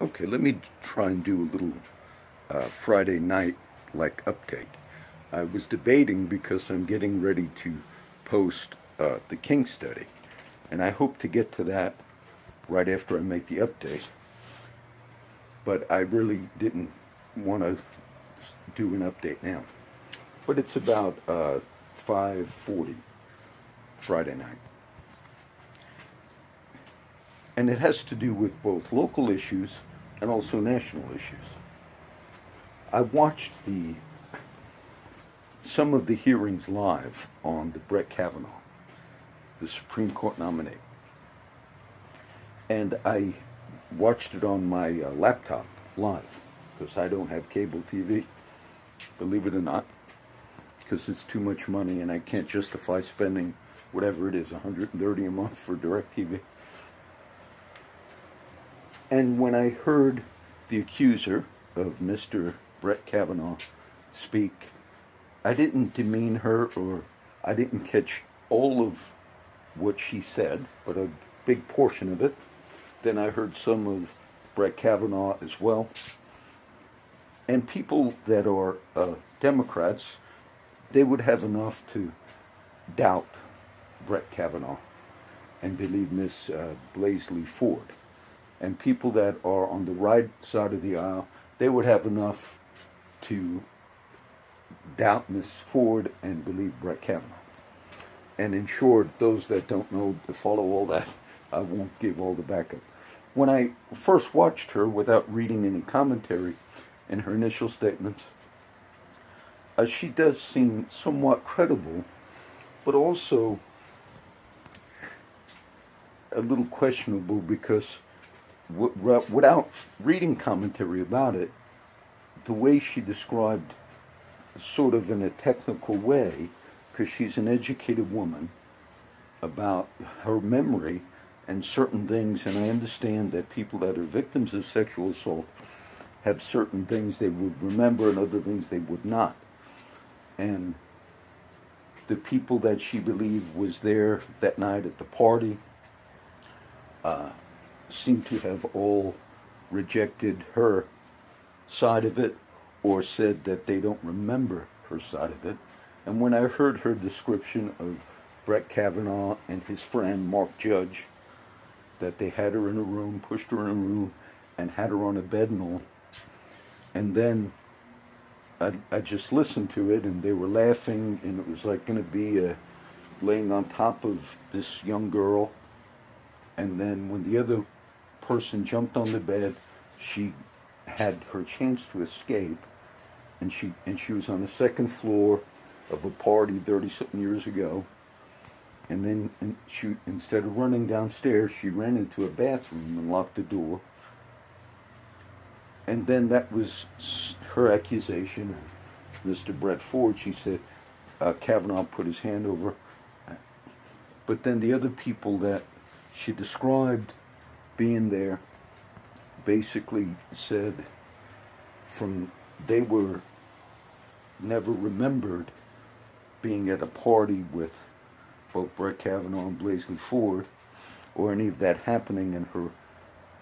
Okay, let me try and do a little Friday night update. I was debating because I'm getting ready to post the King study, and I hope to get to that right after I make the update. But I really didn't want to do an update now. But it's about 5:40 Friday night. And it has to do with both local issues and also national issues. I watched some of the hearings live on the Brett Kavanaugh, the Supreme Court nominee. And I watched it on my laptop live because I don't have cable TV, believe it or not, because it's too much money and I can't justify spending whatever it is, $130 a month for DirecTV. And when I heard the accuser of Mr. Brett Kavanaugh speak, I didn't demean her, or I didn't catch all of what she said, but a big portion of it. Then I heard some of Brett Kavanaugh as well. And people that are Democrats, they would have enough to doubt Brett Kavanaugh and believe Miss Blasey Ford. And people that are on the right side of the aisle, they would have enough to doubt Miss Ford and believe Brett Kavanaugh. And in short, those that don't know to follow all that, I won't give all the backup. When I first watched her without reading any commentary in her initial statements, she does seem somewhat credible, but also a little questionable because without reading commentary about it, the way she described, sort of in a technical way, because she's an educated woman, about her memory and certain things, and I understand that people that are victims of sexual assault have certain things they would remember and other things they would not. And the people that she believed was there that night at the party seem to have all rejected her side of it or said that they don't remember her side of it. And when I heard her description of Brett Kavanaugh and his friend Mark Judge, that they had her in a room, pushed her in a room, and had her on a bed and all, and then I just listened to it, and they were laughing, and it was like going to be laying on top of this young girl. And then when the other person jumped on the bed, she had her chance to escape, and she was on the second floor of a party 30-something years ago. And then she, instead of running downstairs, she ran into a bathroom and locked the door. And then that was her accusation. Mr. Brett Ford, she said, Kavanaugh put his hand over. But then the other people that she described being there basically said they were never remembered being at a party with both Brett Kavanaugh and Blasey Ford, or any of that happening, and her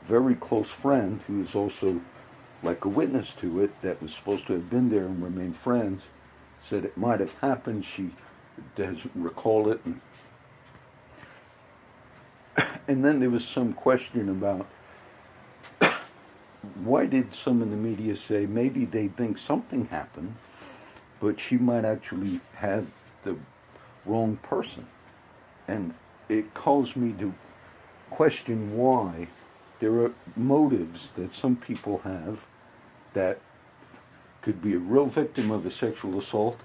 very close friend, who is also like a witness to it, that was supposed to have been there and remain friends, said it might have happened. She doesn't recall it. And then there was some question about why did some in the media say maybe they think something happened, but she might actually have the wrong person. And it caused me to question why there are motives that some people have that could be a real victim of a sexual assault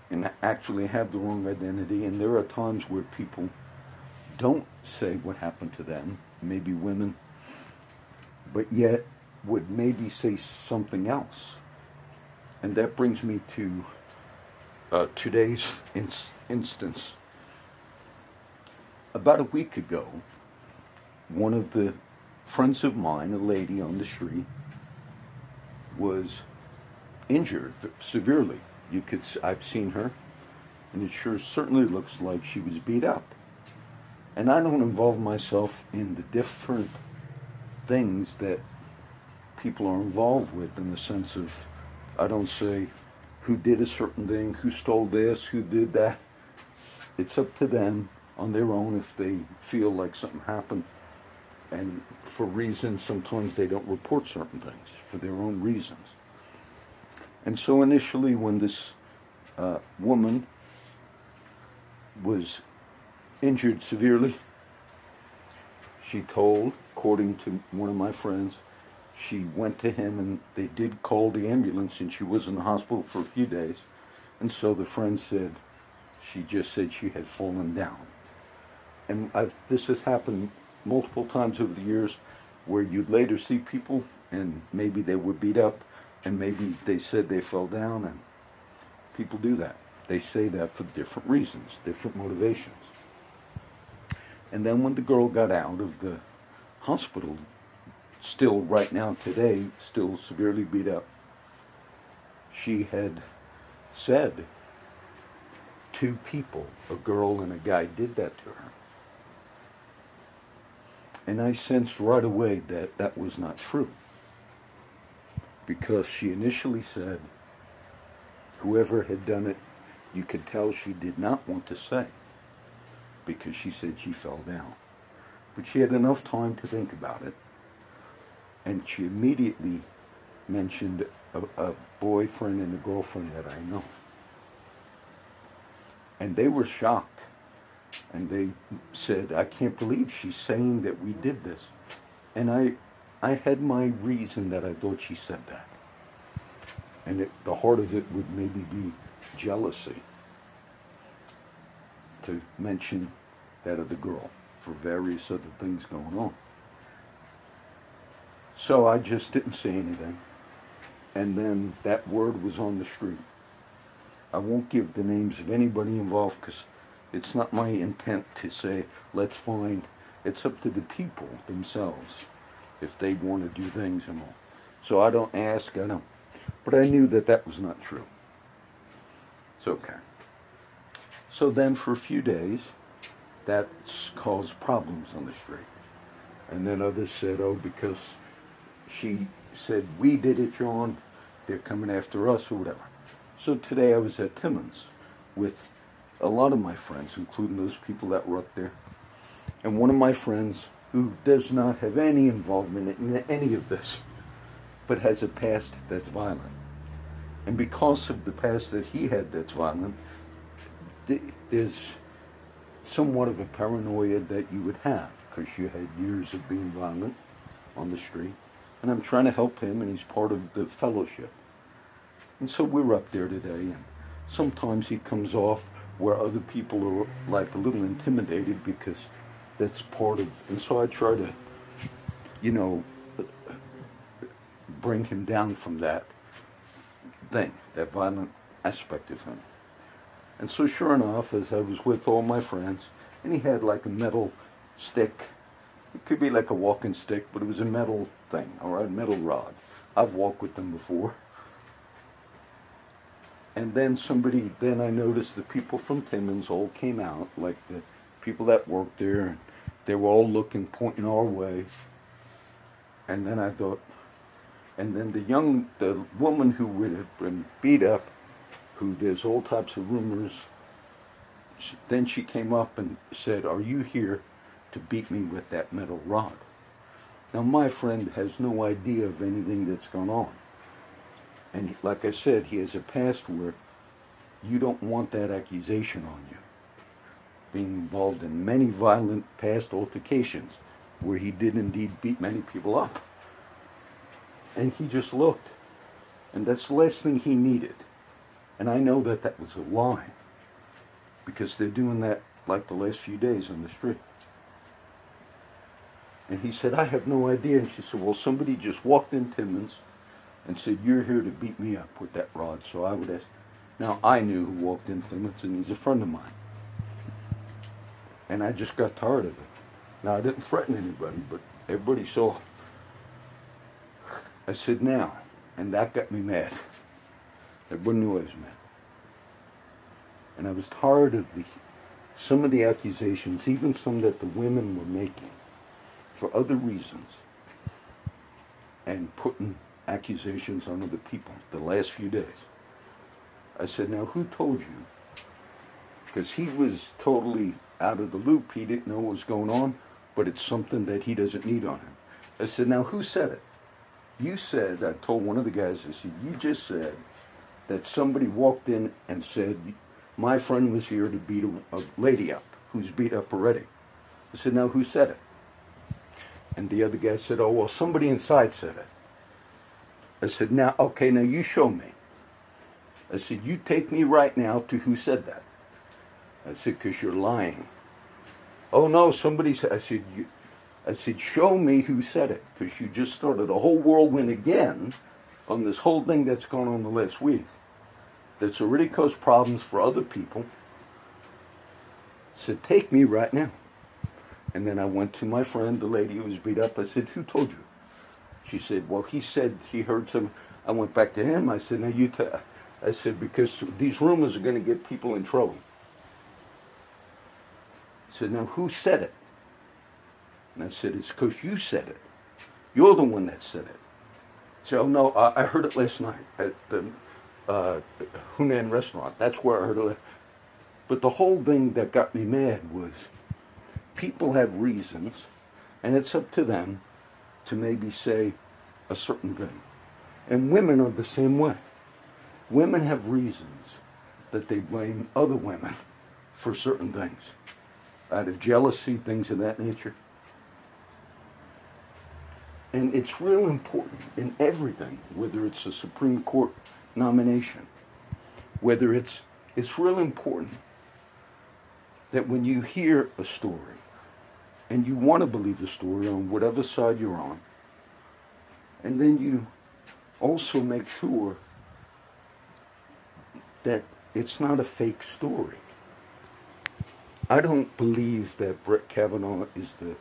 and actually have the wrong identity. And there are times where people don't say what happened to them, maybe women, but yet would maybe say something else. And that brings me to today's instance. About a week ago, one of the friends of mine, a lady on the street, was injured severely. I've seen her, and it certainly looks like she was beat up. And I don't involve myself in the different things that people are involved with, in the sense of, I don't say who did a certain thing, who stole this, who did that. It's up to them on their own if they feel like something happened. And for reasons, sometimes they don't report certain things for their own reasons. And so initially, when this woman was injured severely, she told, according to one of my friends, she went to him and they did call the ambulance, and she was in the hospital for a few days. And so the friend said, she just said she had fallen down. And this has happened multiple times over the years, where you'd later see people and maybe they were beat up and maybe they said they fell down, and people do that. They say that for different reasons, different motivations. And then when the girl got out of the hospital, still right now today, still severely beat up, she had said 2 people, a girl and a guy, did that to her. And I sensed right away that that was not true. Because she initially said whoever had done it, you could tell she did not want to say, because she said she fell down. But she had enough time to think about it, and she immediately mentioned a boyfriend and a girlfriend that I know. And they were shocked. And they said, I can't believe she's saying that we did this. And I had my reason that I thought she said that. And the heart of it would maybe be jealousy, to mention that of the girl, for various other things going on. So I just didn't say anything. And then that word was on the street. I won't give the names of anybody involved, because it's not my intent to say, let's find. It's up to the people themselves if they want to do things and all. So I don't ask, I don't. But I knew that that was not true. It's okay. So then for a few days, that's caused problems on the street. And then others said, oh, because she said, we did it, John, they're coming after us or whatever. So today I was at Timmins with a lot of my friends, including those people that were up there. And one of my friends, who does not have any involvement in any of this, but has a past that's violent. And because of the past that he had that's violent, there's somewhat of a paranoia that you would have, because you had years of being violent on the street. And I'm trying to help him, and he's part of the fellowship. And so we're up there today, and sometimes he comes off where other people are like a little intimidated, because that's part of, and so I try to, bring him down from that thing, that violent aspect of him. And so sure enough, as I was with all my friends, and he had like a metal stick, it could be like a walking stick, but it was a metal thing, all right, metal rod. I've walked with them before. And then I noticed the people from Timmins all came out, like the people that worked there, and they were all looking, pointing our way. And then I thought, and then the woman who would have been beat up, who there's all types of rumors, then she came up and said, are you here to beat me with that metal rod? Now my friend has no idea of anything that's gone on. And like I said, he has a past where you don't want that accusation on you. Being involved in many violent past altercations where he did indeed beat many people up. And he just looked. And that's the last thing he needed. And I know that that was a lie, because they're doing that like the last few days on the street. And he said, I have no idea. And she said, well, somebody just walked in Timmins and said, you're here to beat me up with that rod. So I would ask. Now, I knew who walked in Timmins, and he's a friend of mine. And I just got tired of it. Now, I didn't threaten anybody, but everybody saw. I said, now. And that got me mad. Everybody knew I was mad. And I was tired of some of the accusations, even some that the women were making, for other reasons. and putting accusations on other people the last few days. I said, now who told you? Because he was totally out of the loop. He didn't know what was going on, but it's something that he doesn't need on him. I said, now who said it? You said, I told one of the guys, I said, you just said that somebody walked in and said, my friend was here to beat a lady up, who's beat up already. I said, now who said it? And the other guy said, oh, well, somebody inside said it. I said, now, okay, now you show me. I said, you take me right now to who said that. I said, because you're lying. Oh, no, somebody said, I said, show me who said it, because you just started a whole whirlwind again on this whole thing that's gone on the last week that's already caused problems for other people. I said, take me right now. And then I went to my friend, the lady who was beat up. I said, who told you? She said, well, he said he heard some. I went back to him. I said, now you tell. I said, because these rumors are going to get people in trouble. I said, now who said it? And I said, it's because you said it. You're the one that said it. He said, oh, no, I heard it last night at the Hunan restaurant. That's where I heard it. But the whole thing that got me mad was people have reasons, and it's up to them to maybe say a certain thing. And women are the same way. Women have reasons that they blame other women for certain things, out of jealousy, things of that nature. And it's real important in everything, whether it's a Supreme Court nomination, whether it's real important that when you hear a story and you want to believe the story on whatever side you're on, and then you also make sure that it's not a fake story. I don't believe that Brett Kavanaugh is the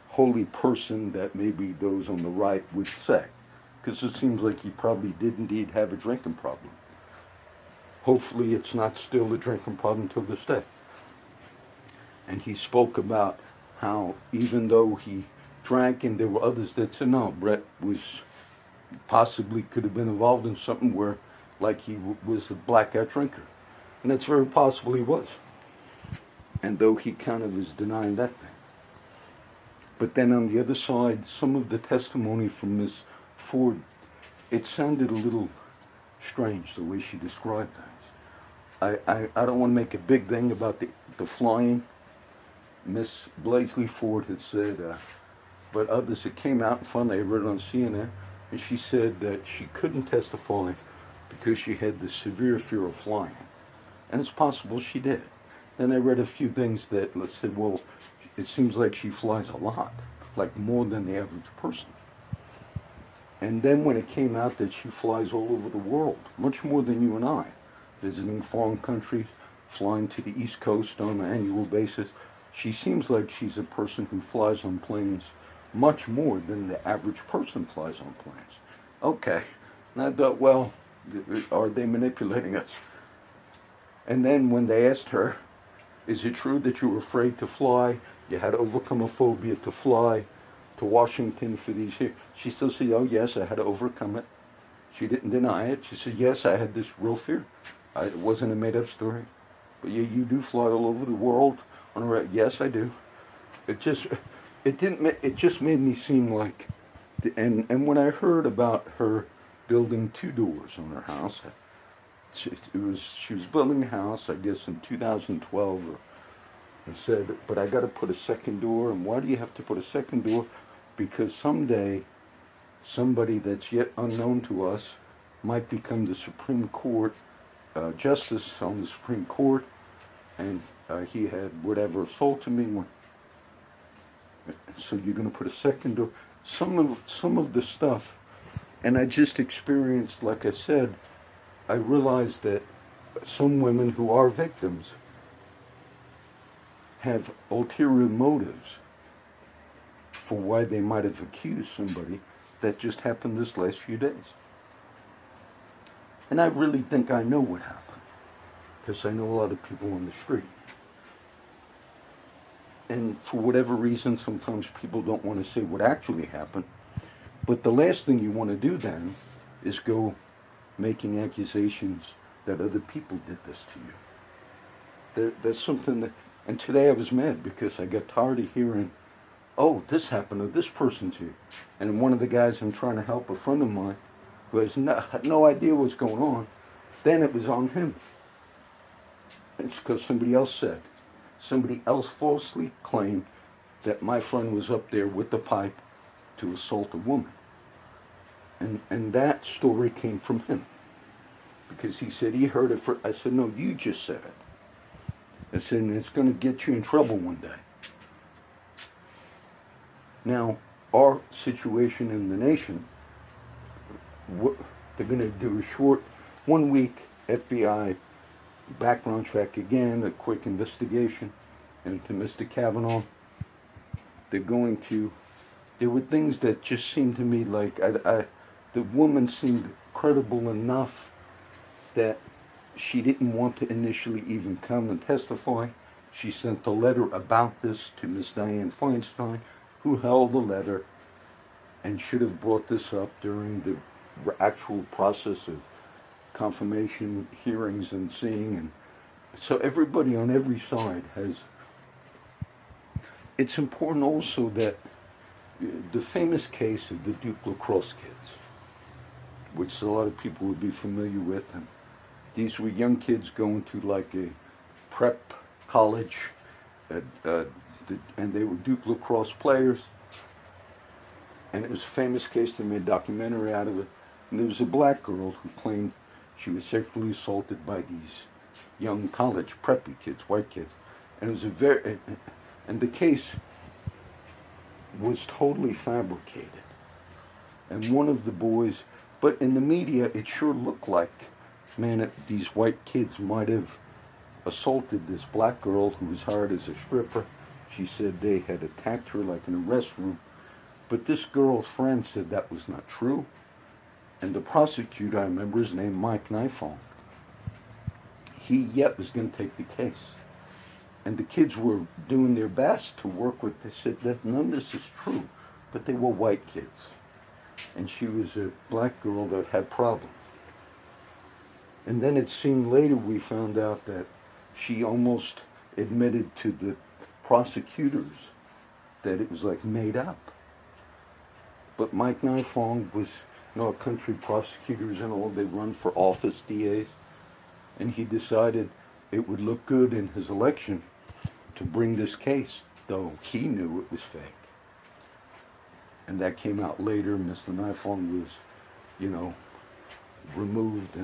holy person that maybe those on the right would say, because it seems like he probably did indeed have a drinking problem. Hopefully it's not still a drinking problem till this day. And he spoke about how even though he drank and there were others that said no, Brett was possibly could have been involved in something where like he was a blackout drinker. And it's very possible he was. And though he kind of is denying that thing. But then on the other side, some of the testimony from Miss Ford, it sounded a little strange the way she described things. I don't want to make a big thing about the flying. Miss Blaisley Ford had said, but others that came out in front, I read it on CNN, and she said that she couldn't testify because she had the severe fear of flying. And it's possible she did. Then I read a few things that said, well, it seems like she flies a lot, like more than the average person. And then when it came out that she flies all over the world, much more than you and I, visiting foreign countries, flying to the East Coast on an annual basis, she seems like she's a person who flies on planes much more than the average person flies on planes. Okay. And I thought, well, are they manipulating us? And then when they asked her, is it true that you were afraid to fly? You had to overcome a phobia to fly to Washington for these years. She still said, oh yes, I had to overcome it. She didn't deny it. She said, yes, I had this real fear. It wasn't a made-up story. But yeah, you do fly all over the world. Yes, I do. It just made me seem like, and when I heard about her building 2 doors on her house, she was building a house, I guess, in 2012, and said, but I got to put a second door. And why do you have to put a second door? Because someday, somebody that's yet unknown to us might become the Supreme Court justice on the Supreme Court, and he had whatever assaulted me. So you're going to put a second door. Some of the stuff, and I just experienced, like I said, I realized that some women who are victims have ulterior motives for why they might have accused somebody. That just happened this last few days. And I really think I know what happened, because I know a lot of people on the street. And for whatever reason, sometimes people don't want to say what actually happened. But the last thing you want to do then is go making accusations that other people did this to you. That's something that, and today I was mad because I got tired of hearing, oh, this happened to this person too. And one of the guys I'm trying to help, a friend of mine, who has no idea what's going on, then it was on him. It's because somebody else said. Somebody else falsely claimed that my friend was up there with the pipe to assault a woman. And that story came from him. Because he said he heard it I said, no, you just said it. I said, and it's going to get you in trouble one day. Now, our situation in the nation, they're going to do a short 1 week FBI background check again, a quick investigation into Mr. Kavanaugh. There were things that just seemed to me like the woman seemed credible enough that she didn't want to initially even come and testify. She sent a letter about this to Miss Dianne Feinstein, who held the letter and should have brought this up during the actual process of confirmation hearings and seeing. And so everybody on every side has. It's important also that the famous case of the Duke Lacrosse kids, which a lot of people would be familiar with, and these were young kids going to like a prep college, and they were Duke lacrosse players. And it was a famous case. They made a documentary out of it. And there was a black girl who claimed she was sexually assaulted by these young college preppy kids, white kids. And it was and the case was totally fabricated. And one of the boys, but in the media, it sure looked like, man, these white kids might have assaulted this black girl who was hired as a stripper. She said they had attacked her like in a restroom. But this girl's friend said that was not true. And the prosecutor, I remember his name, Mike Nifong, he yet was going to take the case. And the kids were doing their best to work with. They said that none of this is true, but they were white kids. And she was a black girl that had problems. And then it seemed later we found out that she almost admitted to the prosecutors that it was like made up. But Mike Nifong was, our country prosecutors and all, they run for office, DAs, and he decided it would look good in his election to bring this case, though he knew it was fake. And that came out later. Mr. Nifong was, removed,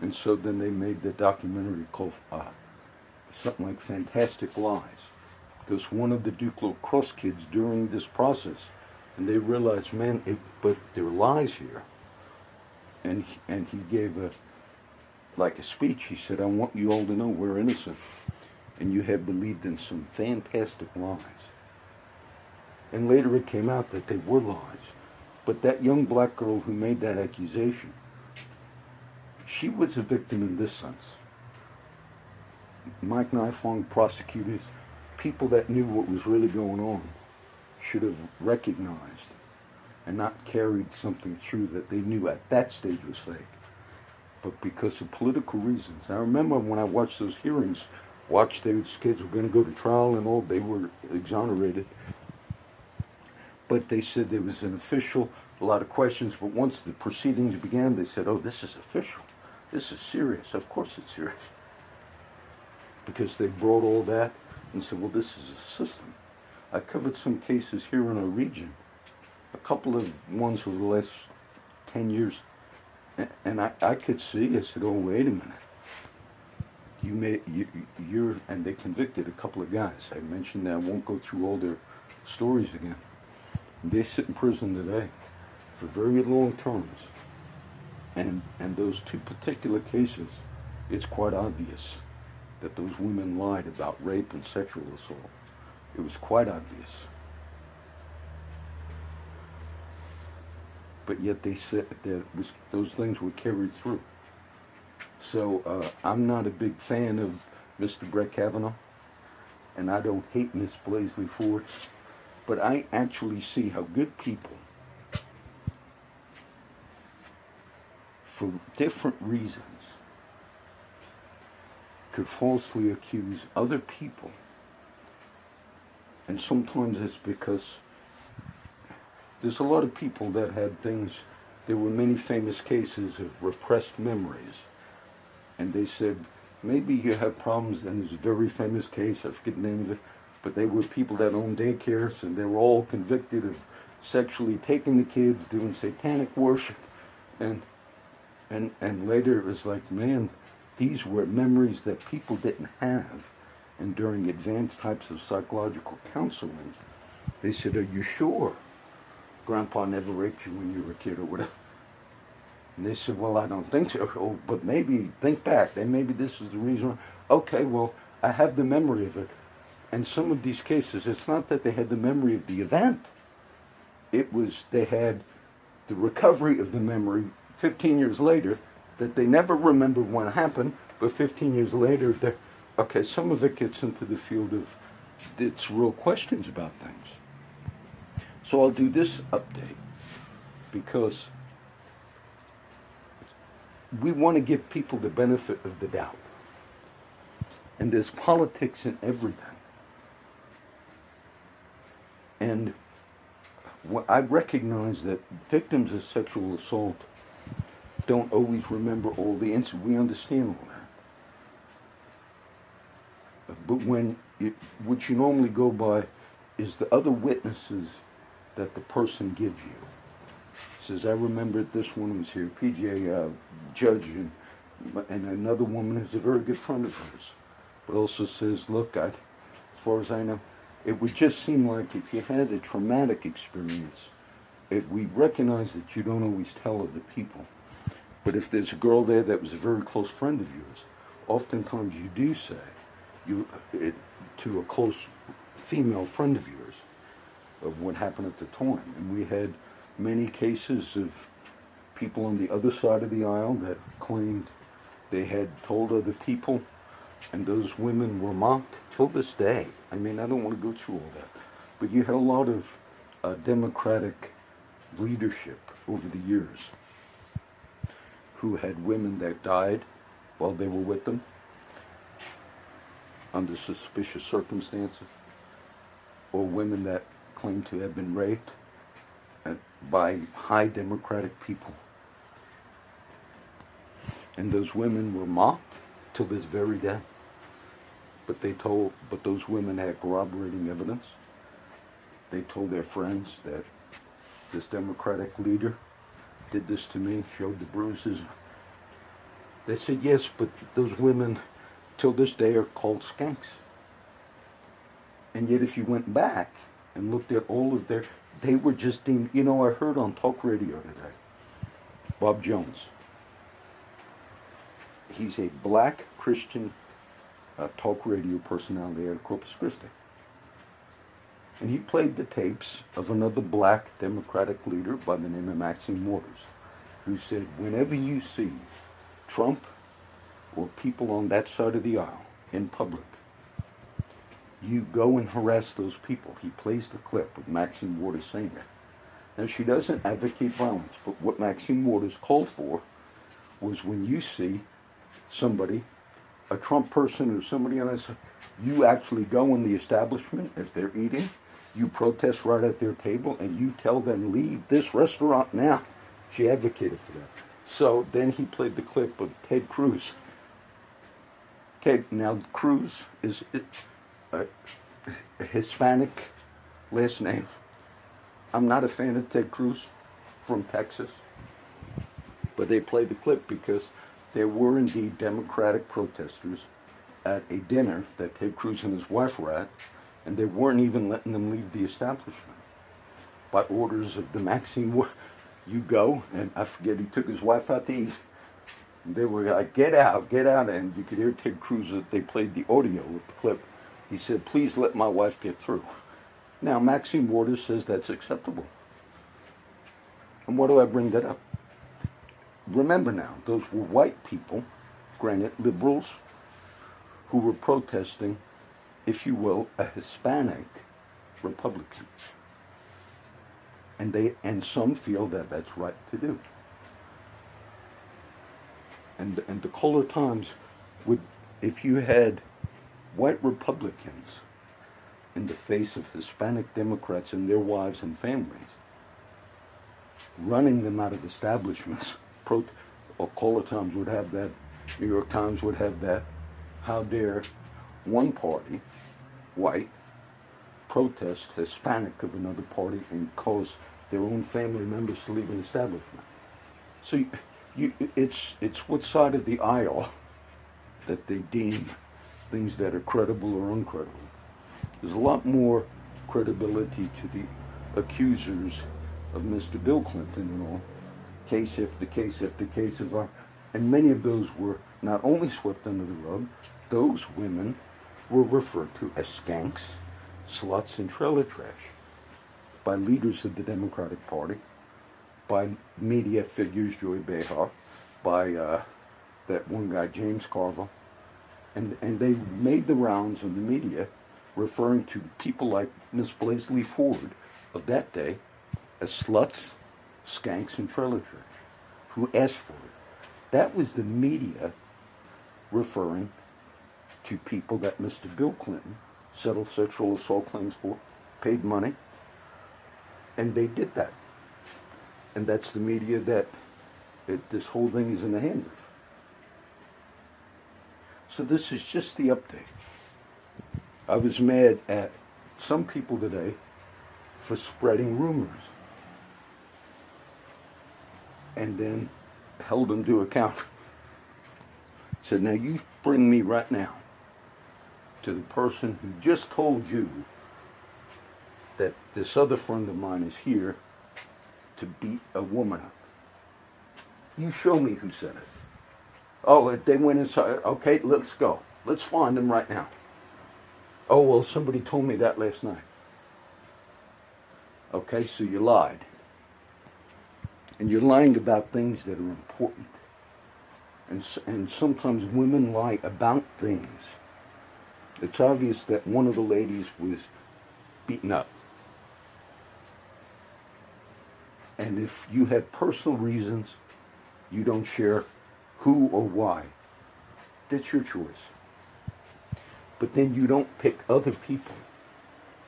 and so then they made the documentary called something like Fantastic Lies. Because one of the Duke lacrosse kids during this process, and they realized, man, but there are lies here. And he gave a speech. He said, I want you all to know we're innocent. And you have believed in some fantastic lies. And later it came out that they were lies. But that young black girl who made that accusation, she was a victim in this sense. Mike Nifong, prosecutors, people that knew what was really going on, should have recognized and not carried something through that they knew at that stage was fake. But because of political reasons. I remember when I watched those hearings, those kids were going to go to trial and all, they were exonerated. But they said there was an official, a lot of questions, but once the proceedings began, they said, oh, this is official. This is serious. Of course it's serious. Because they brought all that and said, well, this is a system. I covered some cases here in our region, a couple of ones over the last 10 years, and I could see, I said, oh, wait a minute. And they convicted a couple of guys. I mentioned that. I won't go through all their stories again. They sit in prison today for very long terms. And those two particular cases, it's quite obvious that those women lied about rape and sexual assault. It was quite obvious. But yet they said that those things were carried through. So I'm not a big fan of Mr. Brett Kavanaugh, and I don't hate Miss Blaisley Ford, but I actually see how good people for different reasons, could falsely accuse other people. And sometimes it's because there's a lot of people that had things. There were many famous cases of repressed memories. And they said, maybe you have problems, and there's a very famous case, I forget the name of it, but they were people that owned daycares, and they were all convicted of sexually taking the kids, doing satanic worship. And later it was like, man, these were memories that people didn't have. And during advanced types of psychological counseling, they said, are you sure Grandpa never raped you when you were a kid or whatever? And they said, well, I don't think so. Oh, but maybe, think back, then maybe this is the reason. Okay, well, I have the memory of it. And some of these cases, it's not that they had the memory of the event. It was, they had the recovery of the memory 15 years later, that they never remembered when it happened, but 15 years later, okay, some of it gets into the field of, it's real questions about things. So I'll do this update, because we want to give people the benefit of the doubt. And there's politics in everything. And I recognize that victims of sexual assault don't always remember all the incidents. We understand all that. But what you normally go by is the other witnesses that the person gives you. Says, I remember this one was here, PJ Judge, and another woman who's a very good friend of hers, but also says, look, as far as I know, it would just seem like if you had a traumatic experience, we recognize that you don't always tell other people. But if there's a girl there that was a very close friend of yours, oftentimes you do say to a close female friend of yours of what happened at the time. And we had many cases of people on the other side of the aisle that claimed they had told other people, and those women were mocked till this day. I mean, I don't want to go through all that, but you had a lot of Democratic leadership over the years who had women that died while they were with them under suspicious circumstances, or women that claimed to have been raped by high Democratic people. And those women were mocked till this very day. But those women had corroborating evidence. They told their friends that this Democratic leader did this to me, showed the bruises. They said, yes, but those women till this day are called skanks. And yet if you went back and looked at all of they were just deemed, I heard on talk radio today, Bob Jones. He's a black Christian talk radio personality out of Corpus Christi. And he played the tapes of another black Democratic leader by the name of Maxine Waters, who said, whenever you see Trump or people on that side of the aisle in public, you go and harass those people. He plays the clip of Maxine Waters saying that. Now, she doesn't advocate violence, but what Maxine Waters called for was when you see somebody, a Trump person or somebody on this, you actually go in the establishment, if they're eating, you protest right at their table, and you tell them, leave this restaurant now. She advocated for that. So then he played the clip of Ted Cruz. Okay, now Cruz is a Hispanic last name. I'm not a fan of Ted Cruz from Texas, but they played the clip because there were indeed Democratic protesters at a dinner that Ted Cruz and his wife were at, and they weren't even letting them leave the establishment. By orders of the Maxine, you go, and I forget, he took his wife out to eat. And they were like, get out, and you could hear Ted Cruz, that they played the audio with the clip. He said, please let my wife get through. Now, Maxine Waters says that's acceptable. And why do I bring that up? Remember now, those were white people, granted liberals, who were protesting, if you will, a Hispanic Republican. And some feel that that's right to do. And the Color Times would, if you had white Republicans in the face of Hispanic Democrats and their wives and families, running them out of establishments, or Color Times would have that, New York Times would have that, how dare one party, white, protest Hispanic of another party and cause their own family members to leave an establishment. So it's what side of the aisle that they deem things that are credible or uncredible. There's a lot more credibility to the accusers of Mr. Bill Clinton and all, case after case after case and many of those were not only swept under the rug, those women were referred to as skanks, sluts, and trailer trash by leaders of the Democratic Party, by media figures, Joy Behar, by that one guy, James Carville, and they made the rounds in the media referring to people like Miss Blaisley Ford of that day as sluts, skanks, and trailer trash, who asked for it. That was the media referring to people that Mr. Bill Clinton settled sexual assault claims for, paid money, and they did that. And that's the media that this whole thing is in the hands of. So this is just the update. I was mad at some people today for spreading rumors and then held them to account. Said, now you bring me right now to the person who just told you that this other friend of mine is here to beat a woman up. You show me who said it. Oh, they went inside. Okay, let's go. Let's find them right now. Oh, well, somebody told me that last night. Okay, so you lied. And you're lying about things that are important. And sometimes women lie about things. It's obvious that one of the ladies was beaten up. And if you have personal reasons, you don't share who or why. That's your choice. But then you don't pick other people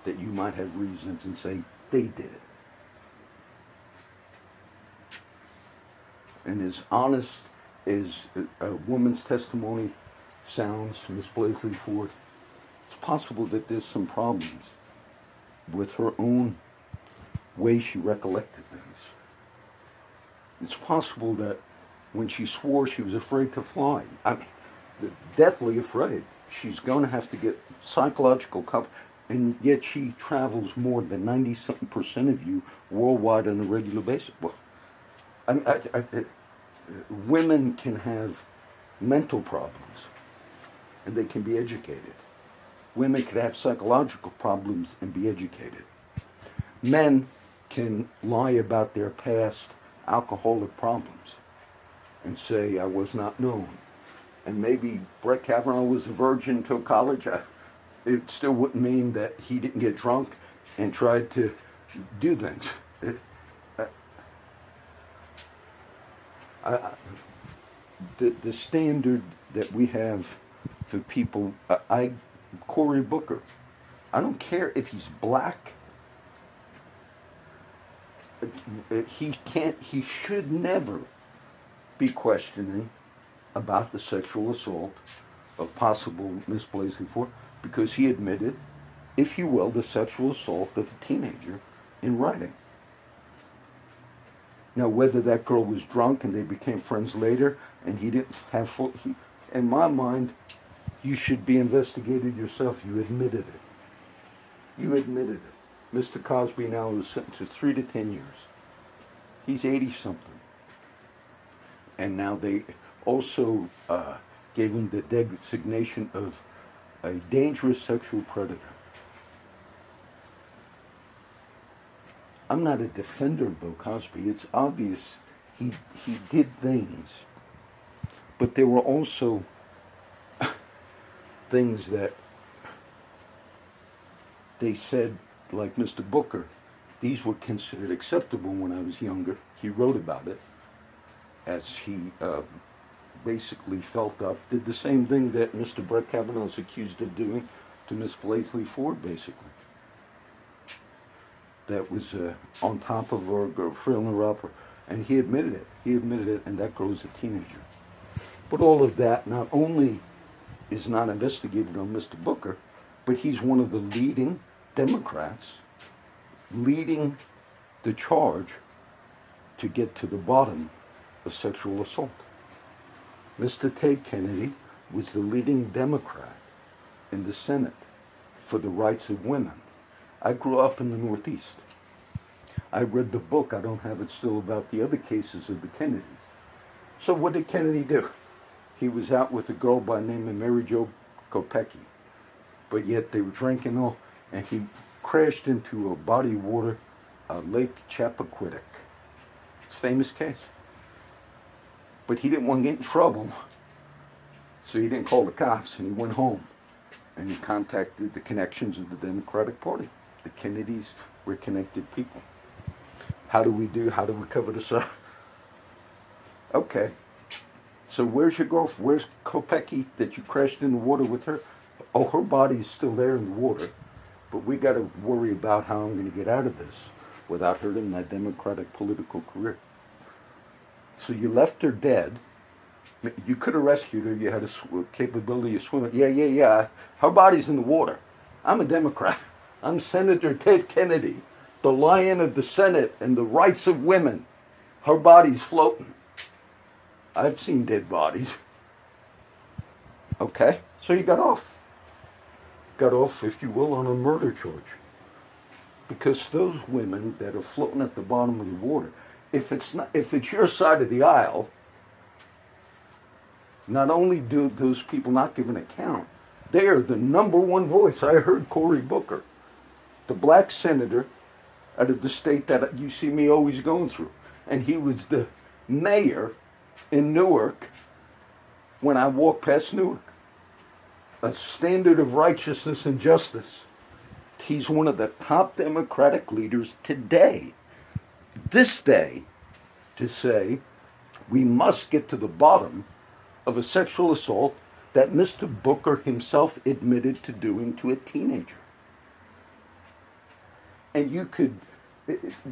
that you might have reasons and say they did it. And as honest as a woman's testimony sounds, Miss Blaisley Ford, it's possible that there's some problems with her own way she recollected things. It's possible that when she swore she was afraid to fly, I mean, deathly afraid, she's going to have to get psychological cover, and yet she travels more than 90-something% of you worldwide on a regular basis. Well, women can have mental problems, and they can be educated. Women can have psychological problems and be educated. Men can lie about their past alcoholic problems and say, I was not known. And maybe Brett Kavanaugh was a virgin until college. It still wouldn't mean that he didn't get drunk and tried to do things. The standard that we have for people, Cory Booker, I don't care if he's black. He should never be questioning about the sexual assault of possible Miss Blaisley Ford, because he admitted, if you will, the sexual assault of a teenager in writing. Now, whether that girl was drunk and they became friends later and he didn't have in my mind, you should be investigated yourself. You admitted it. You admitted it. Mr. Cosby now is sentenced to 3 to 10 years. He's 80-something. And now they also gave him the designation of a dangerous sexual predator. I'm not a defender of Bill Cosby. It's obvious he did things. But there were also things that they said, like Mr. Booker, these were considered acceptable when I was younger. He wrote about it as he basically felt up, did the same thing that Mr. Brett Kavanaugh is accused of doing to Miss Blaisley Ford, basically. That was on top of her, frilling her up, and he admitted it. He admitted it, and that grows a teenager. But all of that not only is not investigated on Mr. Booker, but he's one of the leading Democrats leading the charge to get to the bottom of sexual assault. Mr. Ted Kennedy was the leading Democrat in the Senate for the rights of women. I grew up in the Northeast. I read the book, I don't have it still, about the other cases of the Kennedys. So what did Kennedy do? He was out with a girl by the name of Mary Jo Kopecki, but yet they were drinking all, and he crashed into a body of water, Lake Chappaquiddick. It's a famous case. But he didn't want to get in trouble, so he didn't call the cops, and he went home. And he contacted the connections of the Democratic Party. The Kennedys were connected people. How do we cover this up? Okay. So where's your girlfriend? Where's Kopecki that you crashed in the water with her? Oh, her body's still there in the water. But we got to worry about how I'm going to get out of this without hurting my Democratic political career. So you left her dead. You could have rescued her. You had a capability of swimming. Yeah. Her body's in the water. I'm a Democrat. I'm Senator Ted Kennedy, the lion of the Senate and the rights of women. Her body's floating. I've seen dead bodies. Okay, so you got off. Got off, if you will, on a murder charge. Because those women that are floating at the bottom of the water, if it's your side of the aisle, not only do those people not give an account, they are the number one voice. I heard Cory Booker, the black senator out of the state that you see me always going through. And he was the mayor in Newark when I walked past Newark. A standard of righteousness and justice. He's one of the top Democratic leaders today, this day, to say we must get to the bottom of a sexual assault that Mr. Booker himself admitted to doing to a teenager. And you could,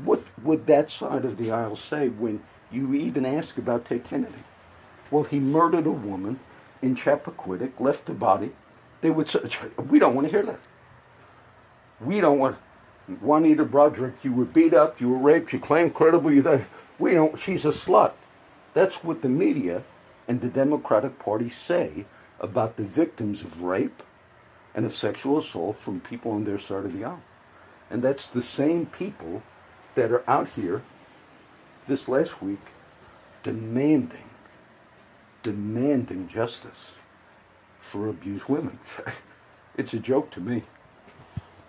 what would that side of the aisle say when you even ask about Ted Kennedy? Well, he murdered a woman in Chappaquiddick, left the body. They would say, we don't want to hear that. We don't want, Juanita Broderick, you were beat up, you were raped, you claimed credible, you died. We don't, she's a slut. That's what the media and the Democratic Party say about the victims of rape and of sexual assault from people on their side of the aisle. And that's the same people that are out here this last week demanding justice for abused women. It's a joke to me.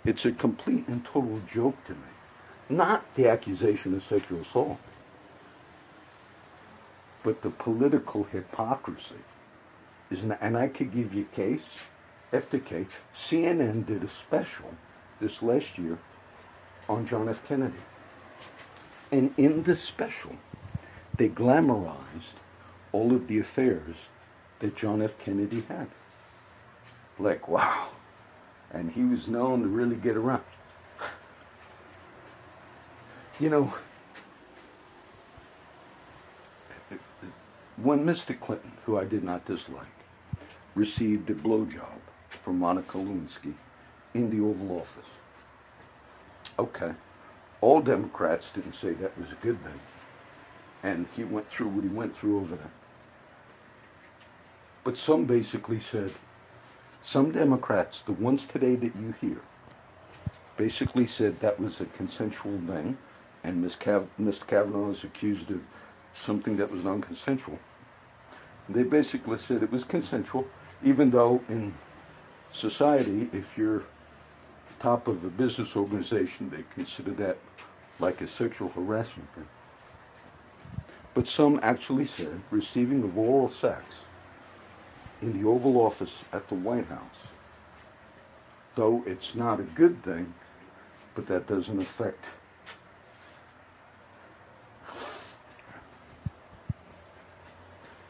It's a complete and total joke to me. Not the accusation of sexual assault, but the political hypocrisy. And I could give you case after case. CNN did a special this last year on John F. Kennedy. And in the special, they glamorized all of the affairs that John F. Kennedy had. Like, wow. And he was known to really get around. You know, when Mr. Clinton, who I did not dislike, received a blowjob from Monica Lewinsky in the Oval Office, okay, all Democrats didn't say that was a good thing. And he went through what he went through over that. But some basically said, some Democrats, the ones today that you hear, basically said that was a consensual thing, and Ms. Kavanaugh is accused of something that was non-consensual. They basically said it was consensual, even though in society, if you're top of a business organization, they consider that like a sexual harassment thing. But some actually said receiving of oral sex in the Oval Office at the White House, though it's not a good thing, but that doesn't affect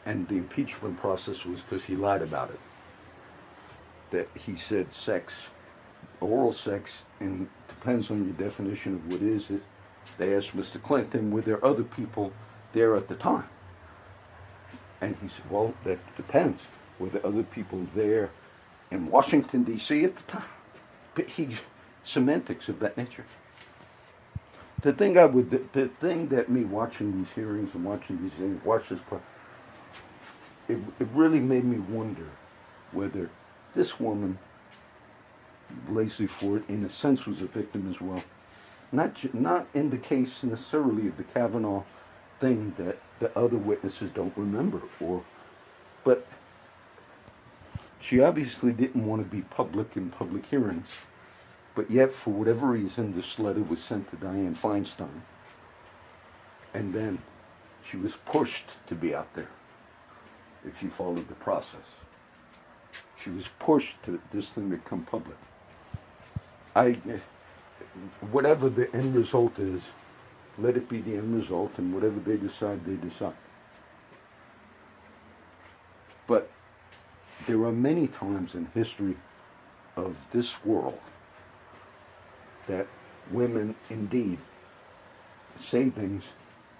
And the impeachment process was because he lied about it. That he said sex, oral sex, and depends on your definition of what is it. They asked Mr. Clinton, were there other people there at the time? And he said, well, that depends. Were there other people there in Washington, D.C. at the time? But semantics of that nature. The thing that me watching these hearings and watching these things, it really made me wonder whether this woman, Blasey Ford, in a sense was a victim as well. Not in the case necessarily of the Kavanaugh thing that the other witnesses don't remember, but she obviously didn't want to be public in public hearings, but yet for whatever reason this letter was sent to Dianne Feinstein, and then she was pushed to be out there. If you followed the process, she was pushed to this thing become public. Whatever the end result is, let it be the end result, and whatever they decide, they decide. But there are many times in history of this world that women indeed say things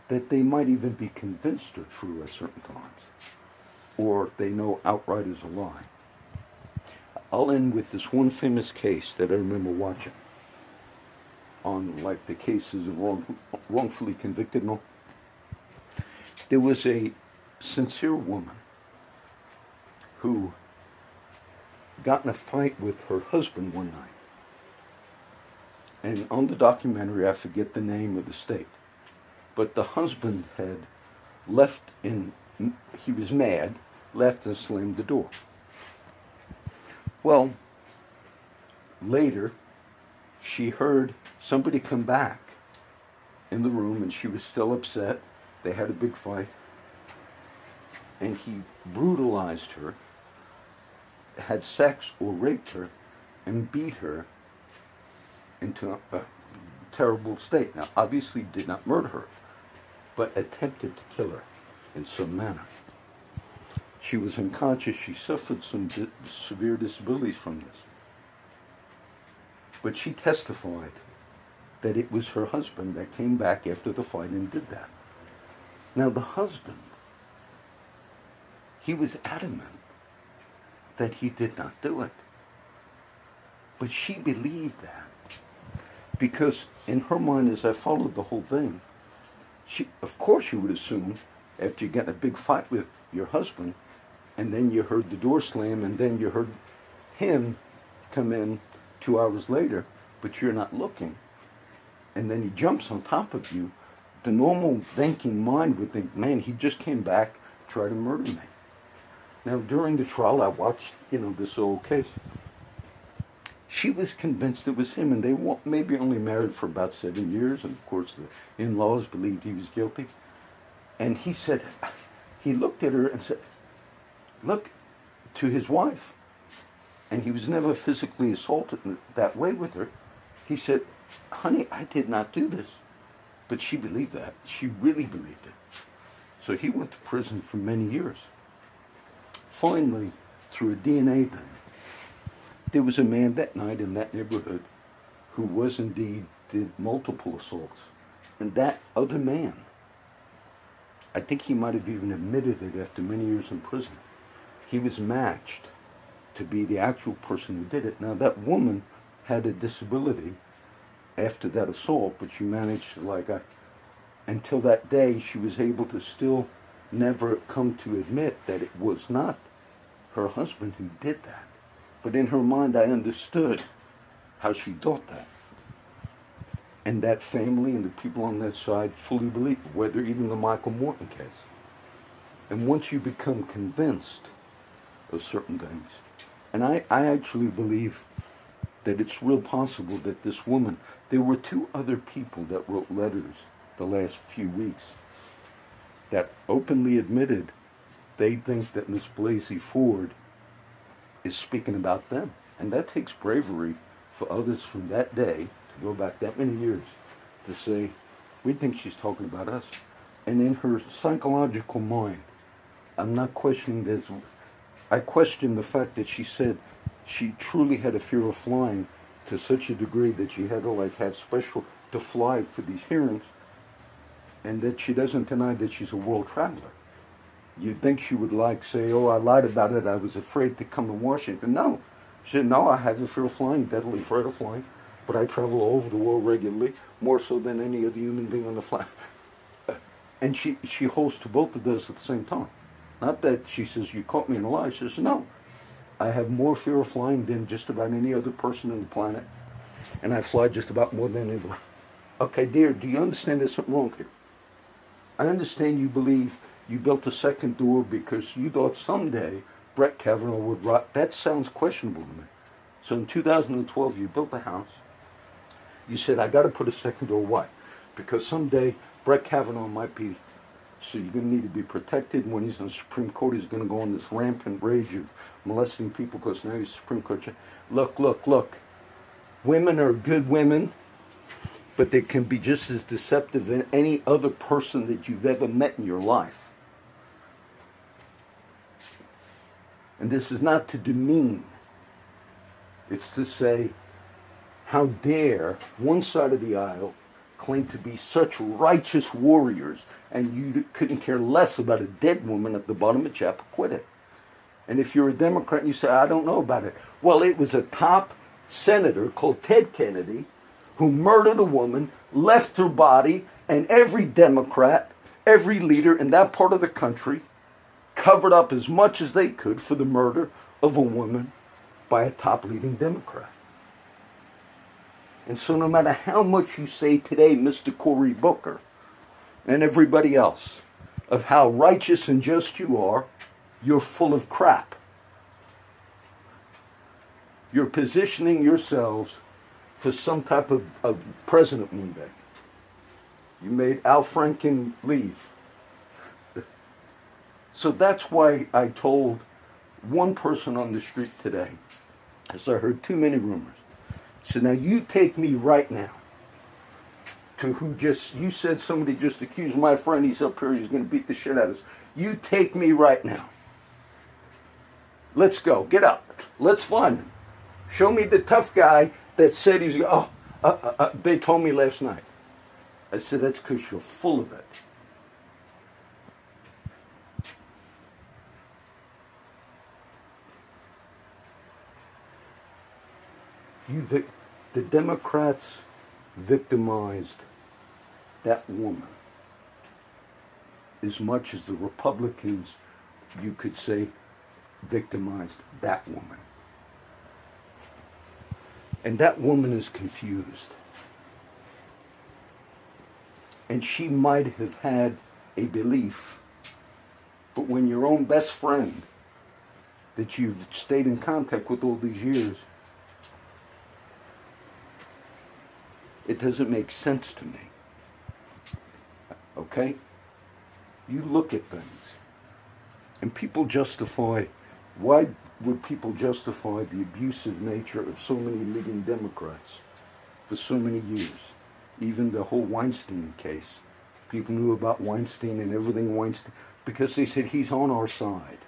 that they might even be convinced are true at certain times, or they know outright is a lie. I'll end with this one famous case that I remember watching on, like, the cases of wrongfully convicted. No, there was a sincere woman who got in a fight with her husband one night. And on the documentary, I forget the name of the state, but the husband had he was mad, left and slammed the door. Well, later, she heard somebody come back in the room, and she was still upset. They had a big fight, and he brutalized her, had sex or raped her, and beat her into a terrible state. Now, obviously did not murder her, but attempted to kill her in some manner. She was unconscious. She suffered some severe disabilities from this. But she testified that it was her husband that came back after the fight and did that. Now, the husband, he was adamant that he did not do it. But she believed that. Because in her mind, as I followed the whole thing, of course you would assume, after you get in a big fight with your husband, and then you heard the door slam, and then you heard him come in 2 hours later, but you're not looking, and then he jumps on top of you, the normal thinking mind would think, man, he just came back to try to murder me. Now, during the trial, I watched, this old case. She was convinced it was him, and they were maybe only married for about 7 years, and of course the in-laws believed he was guilty. And he looked at her and said, look, to his wife, and he was never physically assaulted that way with her. He said, honey, I did not do this. But she believed that. She really believed it. So he went to prison for many years. Finally, through a DNA thing, there was a man that night in that neighborhood who did multiple assaults. And that other man, I think he might have even admitted it after many years in prison, he was matched to be the actual person who did it. Now, that woman had a disability after that assault, but she managed, until that day, she was able to still never come to admit that it was not her husband who did that. But in her mind, I understood how she thought that. And that family and the people on that side fully believed, whether even the Michael Morton case. And once you become convinced of certain things, and I actually believe that it's real possible that this woman, there were 2 other people that wrote letters the last few weeks that openly admitted they think that Miss Blasey Ford is speaking about them. And that takes bravery for others from that day to go back that many years to say, we think she's talking about us. And in her psychological mind, I'm not questioning this. I question the fact that she said she truly had a fear of flying to such a degree that she had to like have special to fly for these hearings, and that she doesn't deny that she's a world traveler. You'd think she would like say, oh, I lied about it, I was afraid to come to Washington. No. She said, no, I have a fear of flying, deadly afraid of flying, but I travel all over the world regularly, more so than any other human being on the planet. And she holds to both of those at the same time. Not that she says, you caught me in a lie. She says, no, I have more fear of flying than just about any other person on the planet, and I fly just about more than anybody. Okay, dear, do you understand there's something wrong here? I understand you believe you built a second door because you thought someday Brett Kavanaugh would rot. That sounds questionable to me. So in 2012, you built a house. You said, I got to put a second door. Why? Because someday Brett Kavanaugh might be, so you're going to need to be protected. When he's in the Supreme Court, he's going to go on this rampant rage of molesting people because now he's Supreme Court. Look. Women are good women, but they can be just as deceptive than any other person that you've ever met in your life. And this is not to demean. It's to say, how dare one side of the aisle claim to be such righteous warriors, and you couldn't care less about a dead woman at the bottom of Chappaquiddick. And if you're a Democrat and you say, I don't know about it. Well, it was a top senator called Ted Kennedy who murdered a woman, left her body, and every Democrat, every leader in that part of the country covered up as much as they could for the murder of a woman by a top leading Democrat. And so no matter how much you say today, Mr. Cory Booker and everybody else, of how righteous and just you are, you're full of crap. You're positioning yourselves for some type of president one day. You made Al Franken leave. So that's why I told one person on the street today, as I heard too many rumors. So now you take me right now to who just, you said somebody just accused my friend, he's up here, he's going to beat the shit out of us. You take me right now. Let's go, get up, let's find him. Show me the tough guy that said he was, they told me last night. I said, that's because you're full of it. The Democrats victimized that woman as much as the Republicans, you could say, victimized that woman. And that woman is confused. And she might have had a belief, but when your own best friend that you've stayed in contact with all these years, it doesn't make sense to me. Okay? You look at things, and people justify, why would people justify the abusive nature of so many leading Democrats for so many years? Even the whole Weinstein case. People knew about Weinstein and everything Weinstein, because they said he's on our side.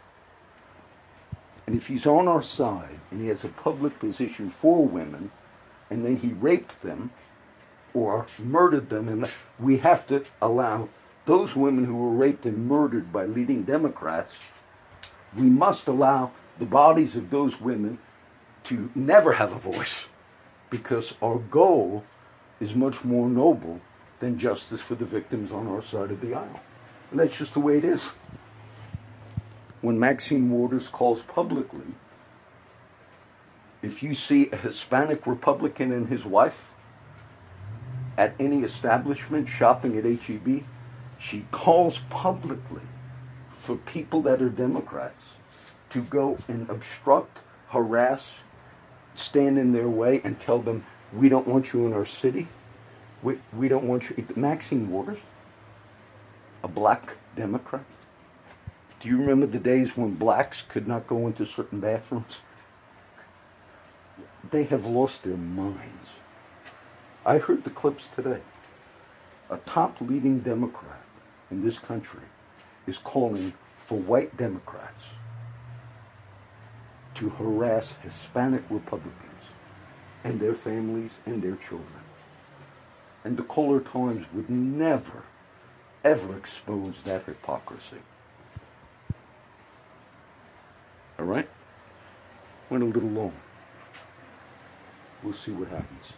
And if he's on our side, and he has a public position for women, and then he raped them, or murdered them, and we have to allow those women who were raped and murdered by leading Democrats, we must allow the bodies of those women to never have a voice, because our goal is much more noble than justice for the victims on our side of the aisle. And that's just the way it is. When Maxine Waters calls publicly, if you see a Hispanic Republican and his wife at any establishment shopping at H-E-B, she calls publicly for people that are Democrats to go and obstruct, harass, stand in their way and tell them, we don't want you in our city. We don't want you. Maxine Waters, a black Democrat. Do you remember the days when blacks could not go into certain bathrooms? They have lost their minds. I heard the clips today. A top leading Democrat in this country is calling for white Democrats to harass Hispanic Republicans and their families and their children. And the Kohler Times would never, ever expose that hypocrisy. All right? Went a little long. We'll see what happens.